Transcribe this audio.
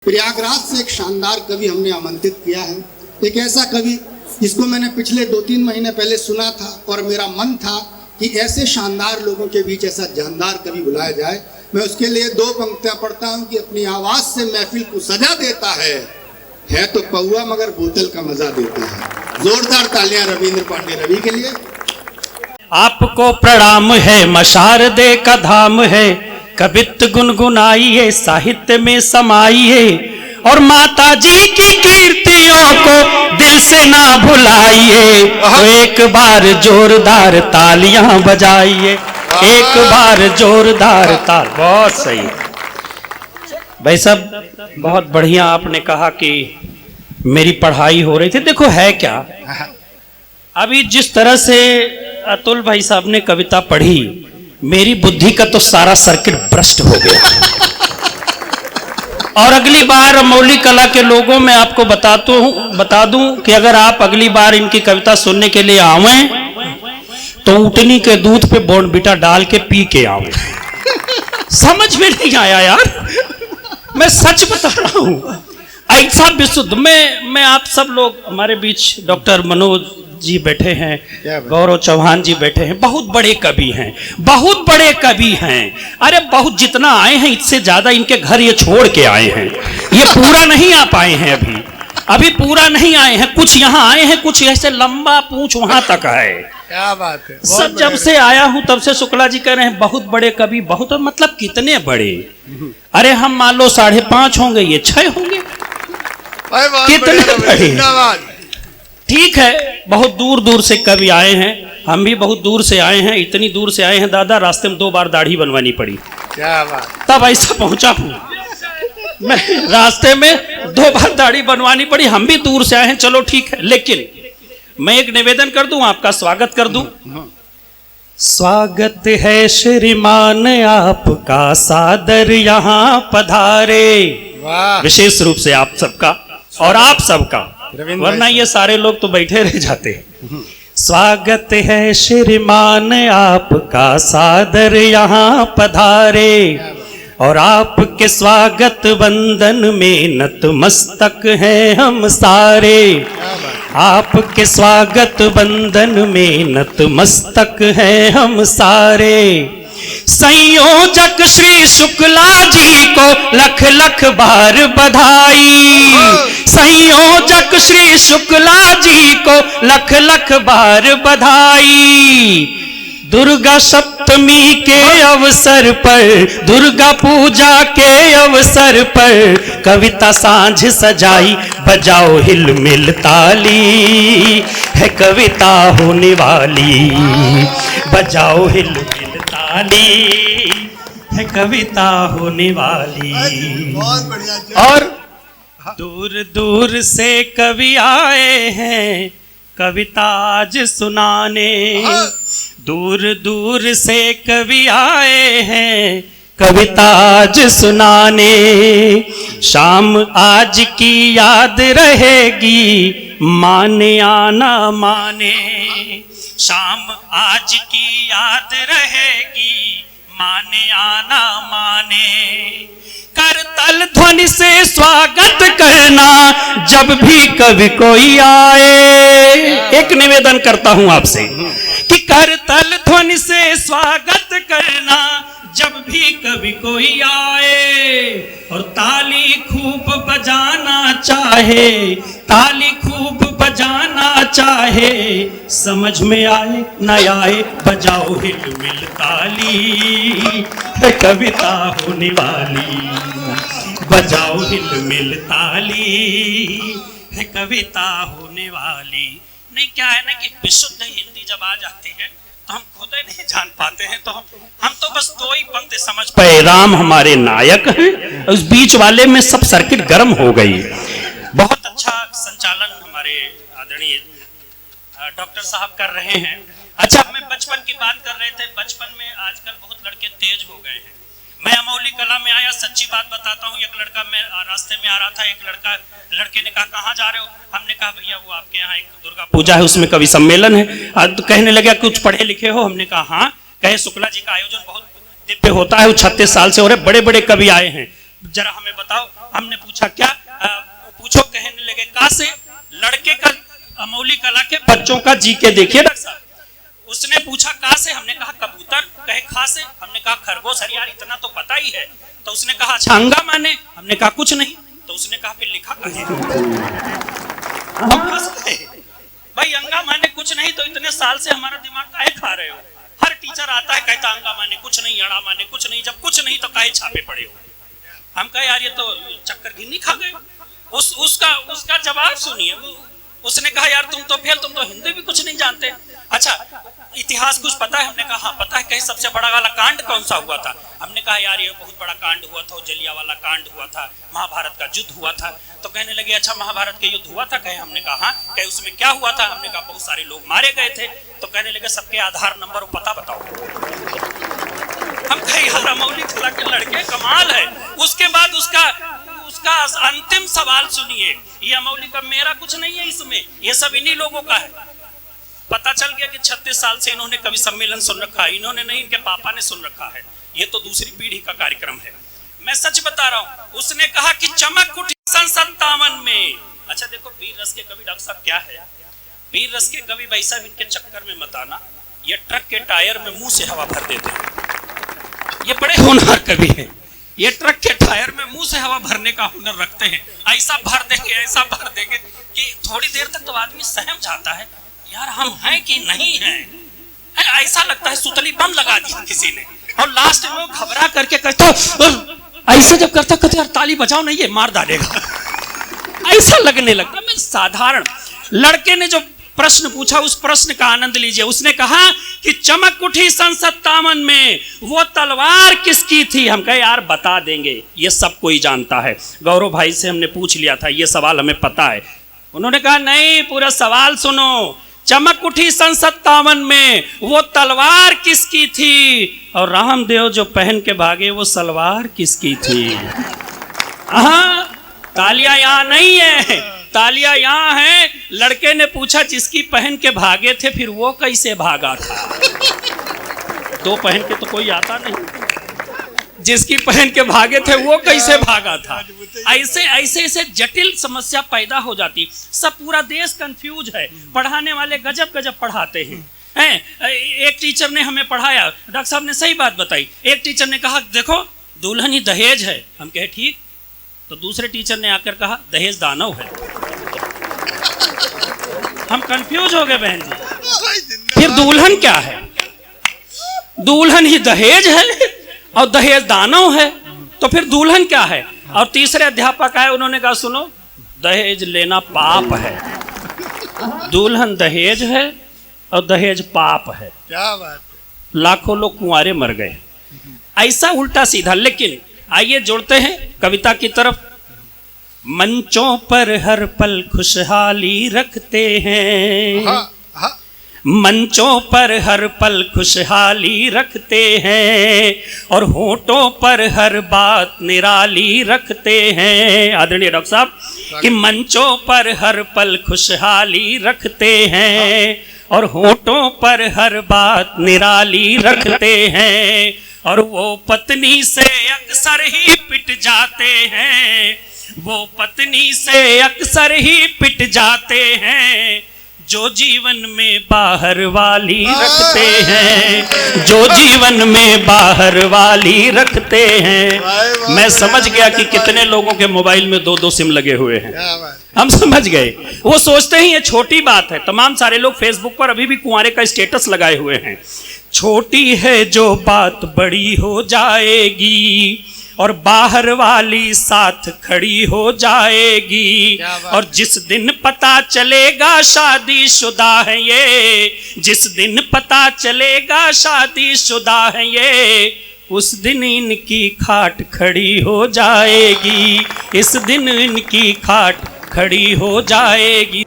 प्रयागराज से एक शानदार कवि हमने आमंत्रित किया है। एक ऐसा कवि जिसको मैंने पिछले 2-3 महीने पहले सुना था और मेरा मन था कि ऐसे शानदार लोगों के बीच ऐसा जानदार कवि बुलाया जाए। मैं उसके लिए 2 पंक्तियां पढ़ता हूं कि अपनी आवाज से महफिल को सजा देता है तो पौआ मगर बोतल का मजा देता है। जोरदार तालियां रविंद्र पांडे रवि के लिए। आपको प्रणाम है, मशारदे का धाम है, कवित्व गुनगुनाइए, साहित्य में समाइए और माता जी की कीर्तियों को दिल से ना भुलाइए। तो एक बार जोरदार तालियां बजाइए, एक बार जोरदार ताल। बहुत सही भाई साहब, बहुत बढ़िया। आपने कहा कि मेरी पढ़ाई हो रही थी। देखो है क्या, अभी जिस तरह से अतुल भाई साहब ने कविता पढ़ी, मेरी बुद्धि का तो सारा सर्किट भ्रष्ट हो गया। और अगली बार मौलिक कला के लोगों में आपको बता दूं कि अगर आप अगली बार इनकी कविता सुनने के लिए आवें तो ऊँटनी के दूध पे बॉर्नविटा डाल के पी के आवें। समझ में नहीं आया यार, मैं सच बता रहा हूं। ऐसा विशुद्ध मैं आप सब लोग, हमारे बीच डॉक्टर मनोज जी बैठे हैं, गौरव चौहान जी बैठे हैं, बहुत बड़े कवि हैं, बहुत बड़े कवि हैं। अरे बहुत जितना आए हैं इससे ज्यादा इनके घर ये छोड़ के आए हैं। ये पूरा नहीं आ पाए हैं, अभी पूरा नहीं आए हैं। कुछ यहाँ आए हैं, कुछ ऐसे लंबा पूंछ वहां तक है। क्या बात है। सब जब से आया हूं तब से शुक्ला जी कह रहे हैं बहुत बड़े कवि, बहुत मतलब कितने बड़े। अरे हम मान लो 5.5 होंगे, ये 6 होंगे, कितने बड़े। ठीक है, बहुत दूर दूर से कवि आए हैं, हम भी बहुत दूर से आए हैं। इतनी दूर से आए हैं दादा, रास्ते में 2 बार दाढ़ी बनवानी पड़ी। क्या बात। तब ऐसा पहुंचा हूं मैं, रास्ते में 2 बार दाढ़ी बनवानी पड़ी। हम भी दूर से आए हैं, चलो ठीक है। लेकिन मैं एक निवेदन कर दूं, आपका स्वागत कर दूं। स्वागत है श्रीमान आपका, सादर यहाँ पधारे। विशेष रूप से आप सबका और आप सबका, वरना ये सारे लोग तो बैठे रह जाते। स्वागत है श्रीमान आपका, सादर यहाँ पधारे और आपके स्वागत बंदन में नतमस्तक हैं हम सारे। आपके स्वागत बंदन में नतमस्तक हैं हम सारे। संयोजक श्री शुक्ला जी को लख लख बार बधाई। संयोजक श्री शुक्ला जी को लख लख बार बधाई। दुर्गा सप्तमी के अवसर पर, दुर्गा पूजा के अवसर पर कविता सांझ सजाई। बजाओ हिल मिल ताली, है कविता होने वाली। बजाओ हिल मिल ताली, है कविता होने वाली। और दूर दूर से कवि आए हैं कविता आज सुनाने। दूर दूर से कवि आए हैं कविता आज सुनाने। शाम आज की याद रहेगी, माने आना माने। शाम आज की याद रहेगी, माने आना माने। करतल ध्वनि से स्वागत करना जब भी कवि कोई आए। एक निवेदन करता हूं आपसे कि करतल ध्वनि से स्वागत करना जब भी कवि कोई आए। और ताली खूब बजाना चाहे, ताली खूब बजाना चाहे, समझ में आए न आए बजाओ हिल मिल ताली, है कविता होने वाली। बजाओ हिल मिल ताली, है कविता होने वाली। नहीं क्या है ना कि विशुद्ध हिंदी जब आ जाती है तो हम खुद ही नहीं जान पाते हैं, तो हम तो बस 2 ही पंक्ति समझ पाए। राम हमारे नायक हैं, उस बीच वाले में सब सर्किट गर्म हो गई। बहुत अच्छा संचालन हमारे आदरणीय डॉक्टर साहब कर रहे हैं। अच्छा, हमें बचपन की बात कर रहे थे। बचपन में आजकल बहुत लड़के तेज हो गए हैं। मैं अमौली कला में आया, सच्ची बात बताता हूँ। एक लड़का, मैं रास्ते में आ रहा था, एक लड़के ने कहा कहाँ जा रहे हो? हमने कहा भैया वो आपके यहाँ एक दुर्गा पूजा है, उसमें कवि सम्मेलन है। तो कहने लगा कुछ पढ़े लिखे हो? हमने कहा हाँ। कहे शुक्ला जी का आयोजन बहुत दिव्य होता है, वो 36 साल से हो रहे, बड़े बड़े कवि आए हैं, जरा हमें बताओ। हमने पूछा क्या पूछो, कहने लगे कहा से, लड़के का अमौली कला के बच्चों का जी के देखिए डॉक्टर साहब। उसने पूछा कहा से, हमने कहा कबूतर, कहे खा से, हमने कहा खरगोश। अरे यार इतना तो पता ही है। तो उसने कहा अच्छा अंगा माने, हमने कहा कुछ नहीं। तो उसने कहा फिर लिखा कहे। हम फंस गए भाई, अंगा माने कुछ नहीं तो इतने साल से हमारा दिमाग काहे खा रहे हो। हर टीचर आता है कहता अंगा माने कुछ नहीं, अड़ा माने कुछ नहीं, जब कुछ नहीं तो काहे छापे पड़े हो। हम कहे यार ये तो चक्कर गिन्नी खा गए। उसका जवाब सुनिए। उसने कहा यार तुम तो फेल, तुम तो हिंदी भी कुछ नहीं जानते। अच्छा इतिहास कुछ पता है? हमने कहा हाँ पता है। कहीं सबसे बड़ा वाला कांड कौन सा हुआ था? हमने कहा यार ये बहुत बड़ा कांड हुआ था, जलियांवाला कांड हुआ था, महाभारत का युद्ध हुआ था। तो कहने लगे अच्छा महाभारत के युद्ध हुआ था? कहे हमने कहा हाँ। कहे उसमें क्या हुआ था? हमने कहा बहुत सारे लोग मारे गए थे। तो कहने लगे सबके आधार नंबर पता बताओ। हम कहे यार अमौली कला के लड़के कमाल है। उसके बाद उसका अंतिम सवाल सुनिए। ये अमौली का मेरा कुछ नहीं है इसमें, ये सब इन्हीं लोगों का है। पता चल गया कि 36 साल से इन्होंने कवि सम्मेलन सुन रखा है। इन्होंने नहीं, इनके पापा ने सुन रखा है। ये तो दूसरी पीढ़ी का कार्यक्रम है। मैं सच बता रहा हूं। उसने कहा कि चमक उठी सन 57 में। अच्छा देखो वीर रस के कवि डॉक्टर साहब क्या है। वीर रस के कवि भाई साहब इनके चक्कर में मत आना। ये ट्रक के टायर में मुंह से हवा भर देते हैं। ये बड़े होनहार कवि हैं। ये ट्रक के टायर में मुंह से हवा भरने का हुनर रखते हैं। ऐसा भर देंगे, ऐसा भर देंगे कि थोड़ी देर तक तो आदमी सहम जाता है यार हम हैं कि नहीं हैं। ऐसा लगता है सुतली बम लगा दी किसी ने। और लास्ट में घबरा करके कहता ऐसा जब करता कहते यार ताली बजाओ नहीं, ये मार डालेगा। ऐसा लगने लगता। मैं साधारण लड़के ने जो प्रश्न पूछा उस प्रश्न का आनंद लीजिए। उसने कहा कि चमक उठी सन 57 में, वो तलवार किसकी थी? हम कहे यार बता देंगे, ये सब कोई जानता है। गौरव भाई से हमने पूछ लिया था, ये सवाल हमें पता है। उन्होंने कहा नहीं पूरा सवाल सुनो। चमक उठी सन 57 में, वो तलवार किसकी थी? और रामदेव जो पहन के भागे वो सलवार किसकी थी? तालियां यहां नहीं है, तालियां यहां है। लड़के ने पूछा जिसकी पहन के भागे थे फिर वो कैसे भागा था? दो पहन के तो कोई आता नहीं। जिसकी पहन के भागे थे वो कैसे भागा था? ऐसे ऐसे ऐसे जटिल समस्या पैदा हो जाती। सब पूरा देश कंफ्यूज है। पढ़ाने वाले गजब गजब पढ़ाते हैं। एक टीचर ने हमें पढ़ाया, डॉक्टर साहब ने सही बात बताई। एक टीचर ने कहा देखो दुल्हन ही दहेज है। हम कहे ठीक। तो दूसरे टीचर ने आकर कहा दहेज दानव है। हम कंफ्यूज हो गए बहन जी। फिर दुल्हन क्या है? दुल्हन ही दहेज है और दहेज दानव है, तो फिर दुल्हन क्या है? और तीसरे अध्यापक आए, उन्होंने कहा सुनो दहेज लेना पाप है। दुल्हन दहेज है और दहेज पाप है। क्या बात है। लाखों लोग कुंवारे मर गए। ऐसा उल्टा सीधा। लेकिन आइए जोड़ते हैं कविता की तरफ। मंचों पर हर पल खुशहाली रखते हैं। हाँ। मंचों पर हर पल खुशहाली रखते हैं और होठों पर हर बात निराली रखते हैं। आदरणीय डॉक्टर साहब कि मंचों पर हर पल खुशहाली रखते हैं और होठों पर हर बात निराली रखते हैं। और वो पत्नी से अक्सर ही पिट जाते हैं। वो पत्नी से अक्सर ही पिट जाते हैं जो जीवन में बाहर वाली रखते हैं। जो जीवन में बाहर वाली रखते हैं। मैं समझ गया कि कितने लोगों के मोबाइल में 2-2 सिम लगे हुए हैं। हम समझ गए। वो सोचते हैं ये छोटी बात है। तमाम सारे लोग फेसबुक पर अभी भी कुंवारे का स्टेटस लगाए हुए हैं। छोटी है जो बात बड़ी हो जाएगी और बाहर वाली साथ खड़ी हो जाएगी। और जिस दिन पता चलेगा शादीशुदा है ये, जिस दिन पता चलेगा शादीशुदा है ये, उस दिन इनकी खाट खड़ी हो जाएगी। इस दिन इनकी खाट खड़ी हो जाएगी।